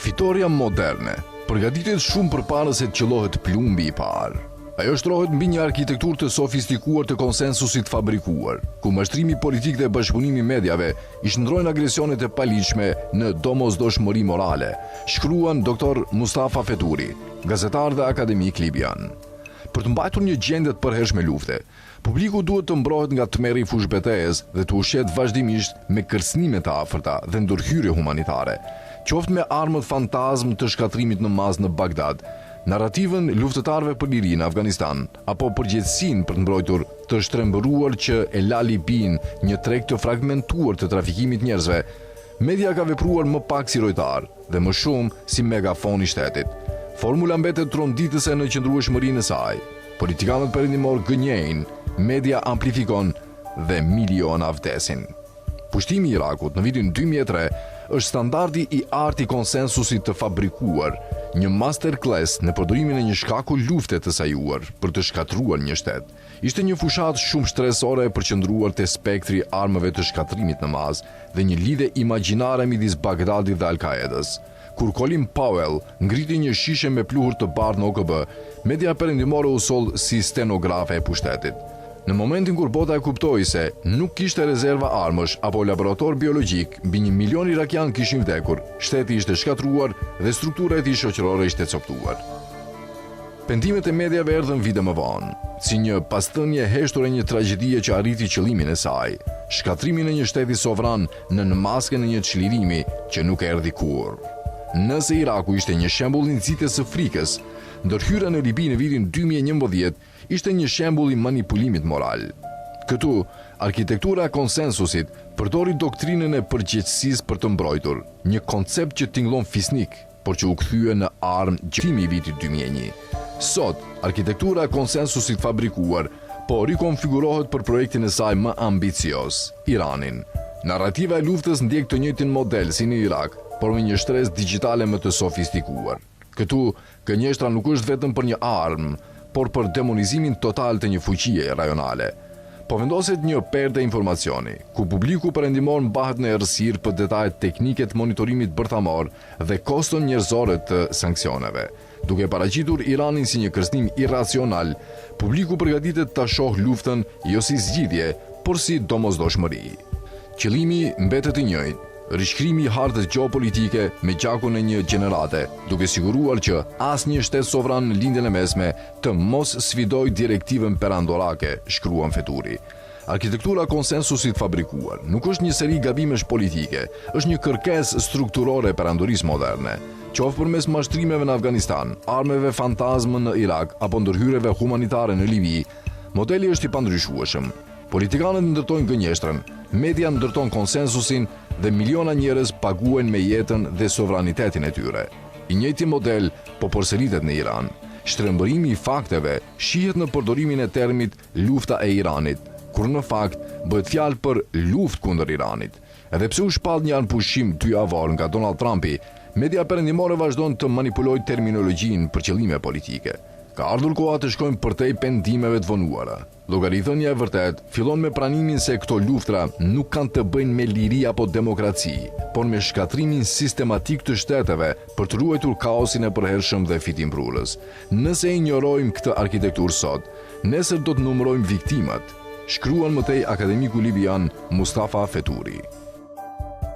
Fitoria moderne përgatitet shumë përpara se të qellohet plumbi i parë. Ajo shtrohet mbi një arkitekturë të sofistikuar të konsensusit fabrikuar, ku mashtrimi politik dhe bashkëpunimi i mediave i shndrojnë agresionet e paligjshme në domosdoshmëri morale, shkruan Dr. Mustafa Feturi, gazetar dhe akademik libian. Për të mbajtur një gjendje të përhershme lufte, publiku duhet të mbrohet nga tmerri i fushbetejës dhe të ushqet vazhdimisht me kërcënime të afërta dhe ndërhyrje humanitare, qoftë me armët fantazm të shkatrimit në masë në Bagdad, narrativën luftëtarëve për liri në Afganistan, apo përgjegjësinë për të mbrojtur të shtrembëruar që e la Libin një treg të fragmentuar të trafikimit njerëzve, media ka vepruar më pak si lojtar dhe më shumë si megafon i shtetit. Formula mbetet tronditëse në qëndrueshmërinë e saj. Politikanët perëndimor gënjejnë, media amplifikon dhe miliona vdesin. Pushtimi i Irakut në vitin 2003 është standardi i arti konsensusit të fabrikuar, një masterclass në përdorimin e një shkaku lufte të sajuar për të shkatruar një shtet. Ishte një fushat shumë stresore e përqendruar te spektri i armëve të shkatrimit në masë dhe një lidhje imagjinare midis Bagdadit dhe Al-Qaedës. Kur Colin Powell ngriti një shishe me pluhur të bardhë në OKB, media perëndimore u soll si stenografe e pushtetit. Në momentin kur bota e kuptoi se nuk kishte rezerva armësh apo laborator biologjik, mbi 1 milion irakian kishin vdekur, shteti ishte shkatruar dhe struktura e tij shoqërore ishte coptuar. Pendimet e mediave erdhën vite më vonë, si një pastënje heshtur e një tragjedie që arriti qëllimin e saj, shkatrimin e një shteti sovran në maskën e një çlirimi që nuk erdhi kurrë. Nëse Iraku ishte një shembull i nxitjes së frikës, ndërhyrja në Libi në vitin 2011 ishte një shembull i manipulimit moral. Këtu, arkitektura e konsensusit përdori doktrinën e përgjegjësisë për të mbrojtur, një koncept që tingëllon fisnik, por që u kthye në armë gjimi i vitit 2001. Sot, arkitektura e konsensusit fabrikuar po rikonfigurohet për projektin e saj më ambicioz, Iranin. Narrativa e luftës ndjek të njëjtin model si në Irak, por me një shtresë digjitale më të sofistikuar. Këtu, gënjeshtra nuk është vetëm për një armë, por për demonizimin total të një fuqie rajonale. Po vendoset një perde informacioni, ku publiku perëndimor mbahet në errësirë për detajet teknike të monitorimit bërthamor dhe koston njerëzore të sanksioneve. Duke paraqitur Iranin si një kërcënim irracional, publiku përgatitet ta shohë luftën jo si zgjidhje, por si domosdoshmëri. Qëllimi mbetet i njëjtë, rishkrimi i hartës gjeopolitike me gjakun e një gjenerate, duke siguruar që asnjë shtet sovran në lindjen e mesme të mos sfidojë direktivën perandorake, shkruan Feturi. Arkitektura konsensusit fabrikuar nuk është një seri gabimesh politike, është një kërkesë strukturore perandorisë moderne, qoftë përmes mashtrimeve në Afganistan, armëve fantazm në Irak apo ndërhyrjeve humanitare në Libi. Modeli është i pandryshueshëm. Politikanët ndërtojnë gënjeshtrën, media ndërton konsensusin dhe miliona njerëz paguajnë me jetën dhe sovranitetin e tyre. I njëjti model po përsëritet në Iran. Shtrembërimi i fakteve shihet në përdorimin e termit lufta e Iranit, kur në fakt bëhet fjalë për luftë kundër Iranit. Edhe pse u shpall një anpushim 2 javor nga Donald Trumpi, media perëndimore vazhdon të manipulojnë terminologjinë për qëllime politike. Ka ardhur koha të shkojmë përtej pendimeve të vonuara. Llogarithënia e vërtet fillon me pranimin se këto luftra nuk kanë të bëjnë me liri apo demokraci, por me shkatrimin sistematik të shteteve për të ruajtur kaosin e përhershëm dhe fitimprurës. Nëse injorojmë këtë arkitekturë sot, nesër do të numërojmë viktimat, shkruan mëtej akademiku libian Mustafa Feturi.